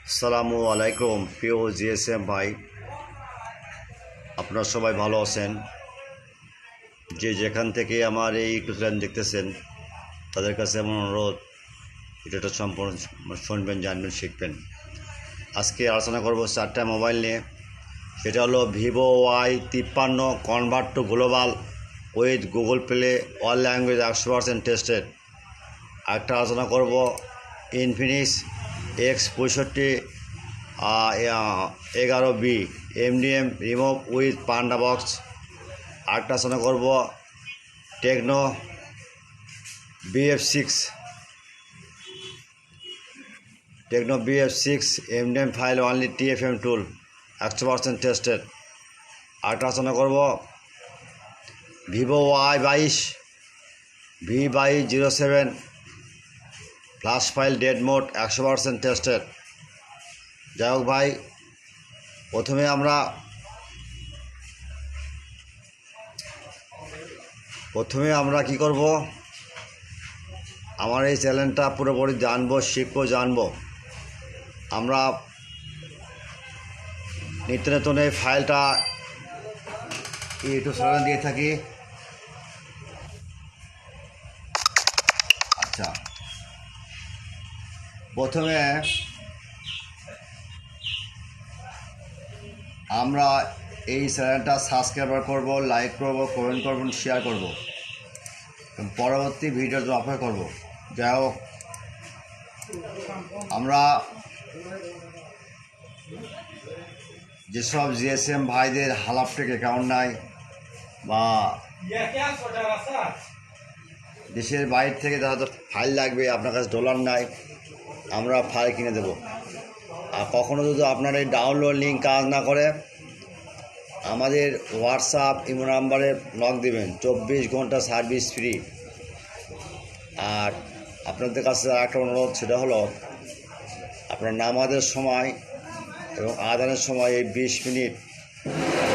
আসসালামু আলাইকুম প্রিয় জিএসএম ভাই, আপনারা সবাই ভালো আছেন? যে যেখান থেকে আমার এই ইউটিউব চ্যানেল দেখতেছেন তাদের কাছে আমার অনুরোধ, এটা সম্পূর্ণ শুনবেন, জানবেন, শিখবেন। আজকে আলোচনা করব 4টা মোবাইল নিয়ে। সেটা হলো Vivo Y53 convert to global with Google Play, all language 100% tested. আরেকটা আলোচনা করব Infinix X65 11B MDM remove with Panda Box. আরেকটা আলোচনা করব Tecno BF6 MDM file only TFM tool 100% tested. আরেকটা আলোচনা করব Vivo Y22 V2207 flash file dead mode 100% tested. যাই হোক ভাই, প্রথমে আমরা কি করব, আমার এই চ্যানেলটা পুরোপুরি জানবো, শিখবো, জানবো। আমরা নিত্য নতুন এই ফাইলটা ইউটিউব চ্যানেলে দিয়ে থাকি। আচ্ছা, প্রথমে আমরা এই চ্যানেলটা সাবস্ক্রাইব করব, লাইক করব, কমেন্ট করব, শেয়ার করব, পরবর্তী ভিডিওর জন্য অপেক্ষা করব। যাই হোক, আমরা যেসব জিএসএম ভাইদের হালাপটেক অ্যাকাউন্ট নাই বা দেশের বাইরে থেকে যারা ফাইল লাগবে, আপনার কাছে ডলার নাই, আমরা ফাইল কিনে দেব। আর কখনো যদি আপনার এই ডাউনলোড লিঙ্ক কাজ না করে, আমাদের হোয়াটসঅ্যাপ ইমো নাম্বারে নক দেবেন, 24 ঘন্টা সার্ভিস ফ্রি। আর আপনাদের কাছে একটা অনুরোধ, সেটা হলো আপনার নামাজের সময় এবং আজানের সময় এই 20 মিনিট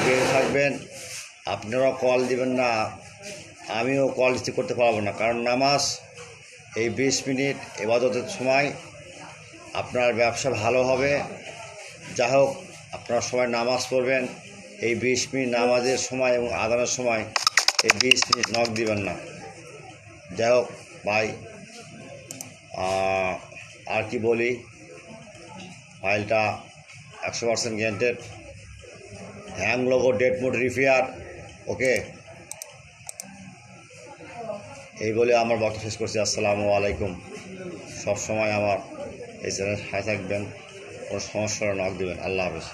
বের থাকবেন। আপনারাও কল দিবেন না, আমিও কল রিসিভ করতে পারবো না, কারণ নামাজ এই 20 মিনিট ইবাদতের সময় আপনার ব্যবসা ভালো হবে। যাই হোক, আপনারা সবাই নামাজ পড়বেন। এই 20 মিনিট নামাজের সময় এবং আজানের সময় এই 20 মিনিট নক দিবেন না। যাই হোক ভাই, আর কি বলি, ফাইলটা 100% guaranteed, hang logo, dead mode repair, okay. এই বলে আমার বক্তব্য শেষ করছি। আসসালামু আলাইকুম। সবসময় আমার এই চ্যানেল সাথে থাকবেন, কোনো সমস্যা নক দেবেন। আল্লাহ হাফেজ।